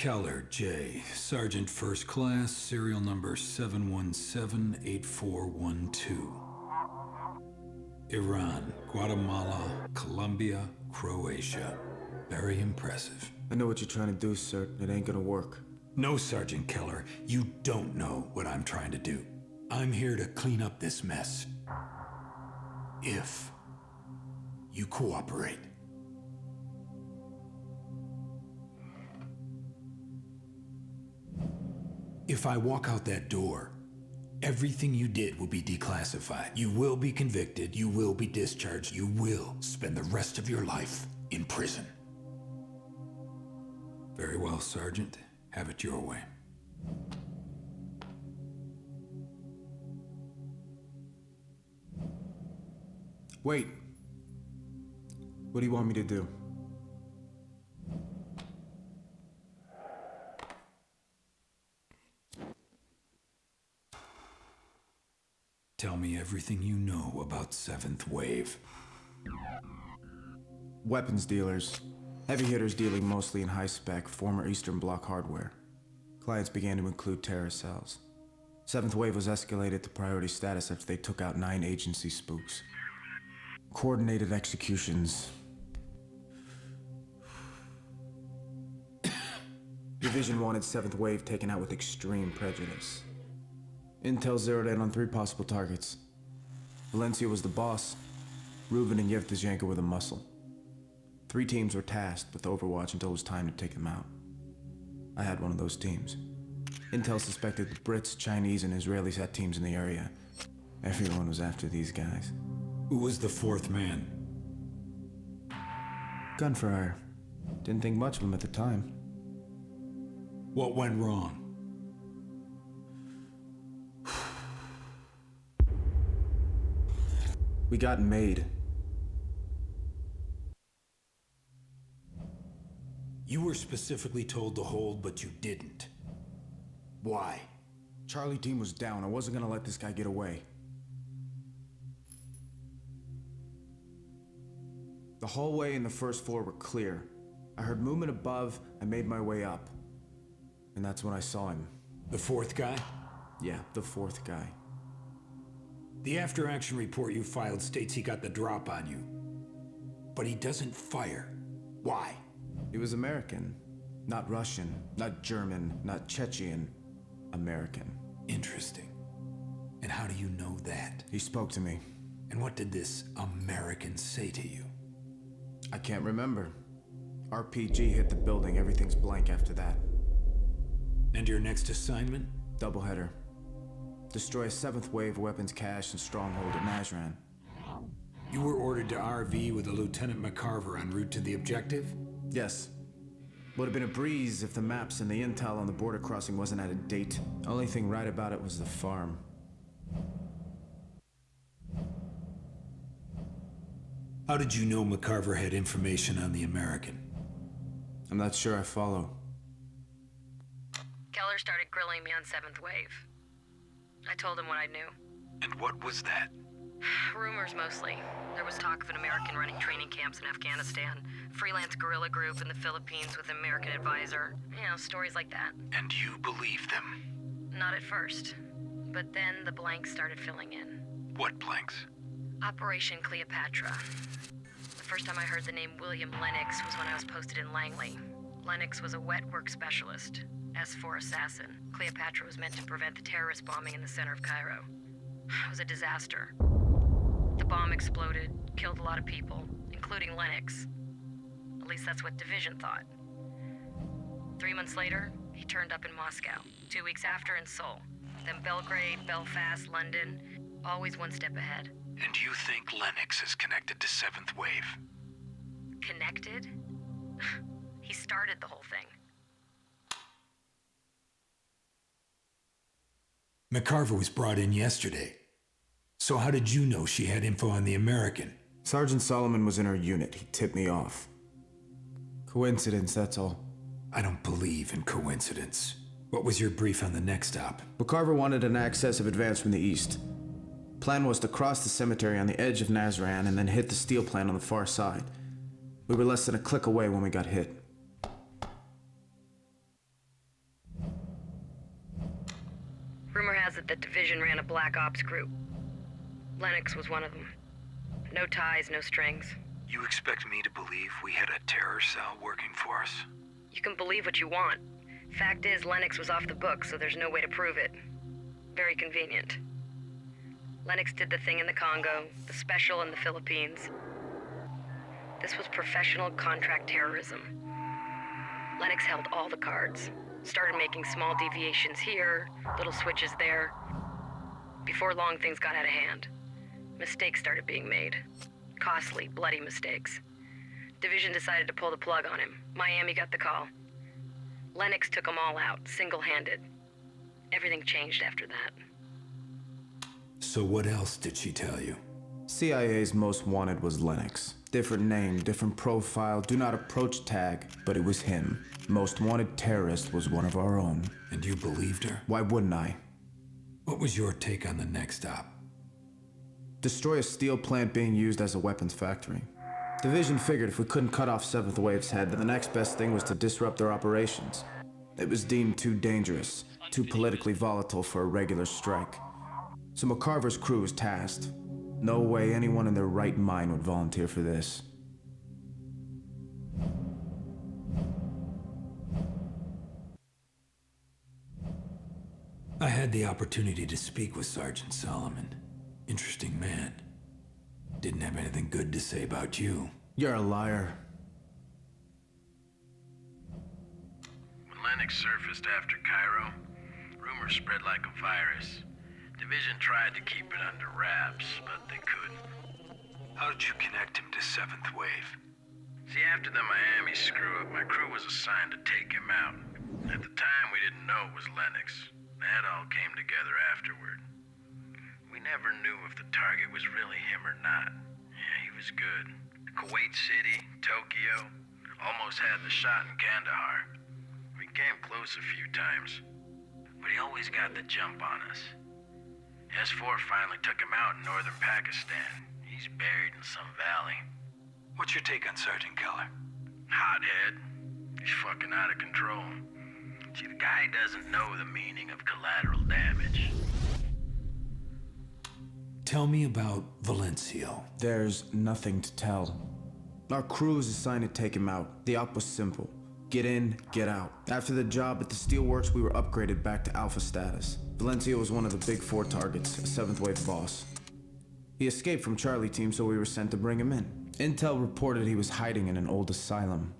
Keller, J. Sergeant First Class, serial number 7178412. Iran, Guatemala, Colombia, Croatia. Very impressive. I know what you're trying to do, sir. It ain't gonna work. No, Sergeant Keller, you don't know what I'm trying to do. I'm here to clean up this mess. If you cooperate. If I walk out that door, everything you did will be declassified. You will be convicted, you will be discharged, you will spend the rest of your life in prison. Very well, Sergeant. Have it your way. Wait. What do you want me to do? Tell me everything you know about Seventh Wave. Weapons dealers. Heavy hitters dealing mostly in high-spec, former Eastern Bloc hardware. Clients began to include terror cells. Seventh Wave was escalated to priority status after they took out 9 agency spooks. Coordinated executions. Division wanted Seventh Wave taken out with extreme prejudice. Intel zeroed in on 3 possible targets. Valencia was the boss. Rubin and Yevtushenko were the muscle. 3 teams were tasked with Overwatch until it was time to take them out. I had one of those teams. Intel suspected the Brits, Chinese, and Israelis had teams in the area. Everyone was after these guys. Who was the 4th man? Gun for hire. Didn't think much of him at the time. What went wrong? We got made. You were specifically told to hold, but you didn't. Why? Charlie team was down. I wasn't gonna let this guy get away. The hallway and the first floor were clear. I heard movement above. I made my way up. And that's when I saw him. The 4th guy? Yeah, the 4th guy. The after-action report you filed states he got the drop on you. But he doesn't fire. Why? He was American. Not Russian, not German, not Chechen. American. Interesting. And how do you know that? He spoke to me. And what did this American say to you? I can't remember. RPG hit the building. Everything's blank after that. And your next assignment? Doubleheader. Destroy a 7th Wave weapons cache and stronghold at Nazran. You were ordered to RV with a Lieutenant McCarver en route to the objective? Yes. Would have been a breeze if the maps and the intel on the border crossing wasn't out of date. Only thing right about it was the farm. How did you know McCarver had information on the American? I'm not sure I follow. Keller started grilling me on 7th Wave. I told him what I knew. And what was that? Rumors mostly. There was talk of an American running training camps in Afghanistan, freelance guerrilla group in the Philippines with an American advisor. You know, stories like that. And you believed them? Not at first. But then the blanks started filling in. What blanks? Operation Cleopatra. The first time I heard the name William Lennox was when I was posted in Langley. Lennox was a wet work specialist. S4 assassin. Cleopatra was meant to prevent the terrorist bombing in the center of Cairo. It was a disaster. The bomb exploded, killed a lot of people, including Lennox. At least that's what Division thought. 3 months later, he turned up in Moscow. 2 weeks after in Seoul. Then Belgrade, Belfast, London. Always one step ahead. And you think Lennox is connected to 7th Wave? Connected? He started the whole thing. McCarver was brought in yesterday. So how did you know she had info on the American? Sergeant Solomon was in her unit. He tipped me off. Coincidence, that's all. I don't believe in coincidence. What was your brief on the next stop? McCarver wanted an access of advance from the east. Plan was to cross the cemetery on the edge of Nazran and then hit the steel plant on the far side. We were less than a click away when we got hit. that the Division ran a Black Ops group. Lennox was one of them. No ties, no strings. You expect me to believe we had a terror cell working for us? You can believe what you want. Fact is, Lennox was off the books, so there's no way to prove it. Very convenient. Lennox did the thing in the Congo, the special in the Philippines. This was professional contract terrorism. Lennox held all the cards. Started making small deviations here, little switches there. Before long, things got out of hand. Mistakes started being made. Costly, bloody mistakes. Division decided to pull the plug on him. Miami got the call. Lennox took them all out, single-handed. Everything changed after that. So what else did she tell you? CIA's most wanted was Lennox. Different name, different profile, do not approach tag, but it was him. Most wanted terrorist was one of our own. And you believed her? Why wouldn't I? What was your take on the next op? Destroy a steel plant being used as a weapons factory. Division figured if we couldn't cut off 7th Wave's head, then the next best thing was to disrupt their operations. It was deemed too dangerous, too politically volatile for a regular strike. So McCarver's crew was tasked. No way anyone in their right mind would volunteer for this. I had the opportunity to speak with Sergeant Solomon. Interesting man. Didn't have anything good to say about you. You're a liar. When Lennox surfaced after Cairo, rumors spread like a virus. Division tried to keep it under wraps, but they couldn't. How did you connect him to 7th Wave? See, after the Miami screw-up, my crew was assigned to take him out. At the time, we didn't know it was Lennox. That all came together afterward. We never knew if the target was really him or not. Yeah, he was good. Kuwait City, Tokyo, almost had the shot in Kandahar. We came close a few times, but he always got the jump on us. S4 finally took him out in northern Pakistan. He's buried in some valley. What's your take on Sergeant Keller? Hothead. He's fucking out of control. See, the guy doesn't know the meaning of collateral damage. Tell me about Valencio. There's nothing to tell. Our crew was assigned to take him out. The op was simple. Get in, get out. After the job at the Steelworks, we were upgraded back to Alpha status. Valencio was one of the big 4 targets, a 7th Wave boss. He escaped from Charlie Team, so we were sent to bring him in. Intel reported he was hiding in an old asylum.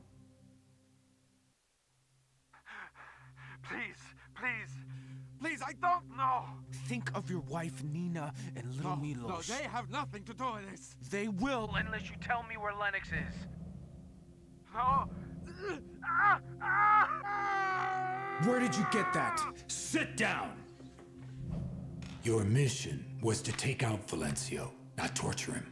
Please, I don't know! Think of your wife, Nina, and little Milos. No, they have nothing to do with this! They will unless you tell me where Lennox is. No! Where did you get that? Sit down! Your mission was to take out Valencio, not torture him.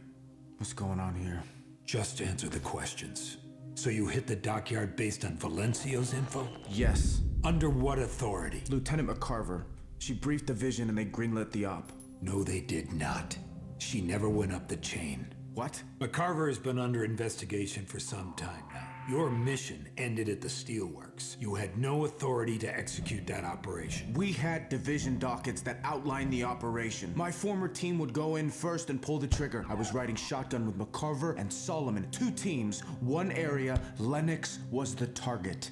What's going on here? Just answer the questions. So you hit the dockyard based on Valencio's info? Yes. Under what authority? Lieutenant McCarver. She briefed Division and they greenlit the op. No, they did not. She never went up the chain. What? McCarver has been under investigation for some time now. Your mission ended at the Steelworks. You had no authority to execute that operation. We had Division dockets that outlined the operation. My former team would go in first and pull the trigger. I was riding shotgun with McCarver and Solomon. 2 teams, 1 area. Lennox was the target.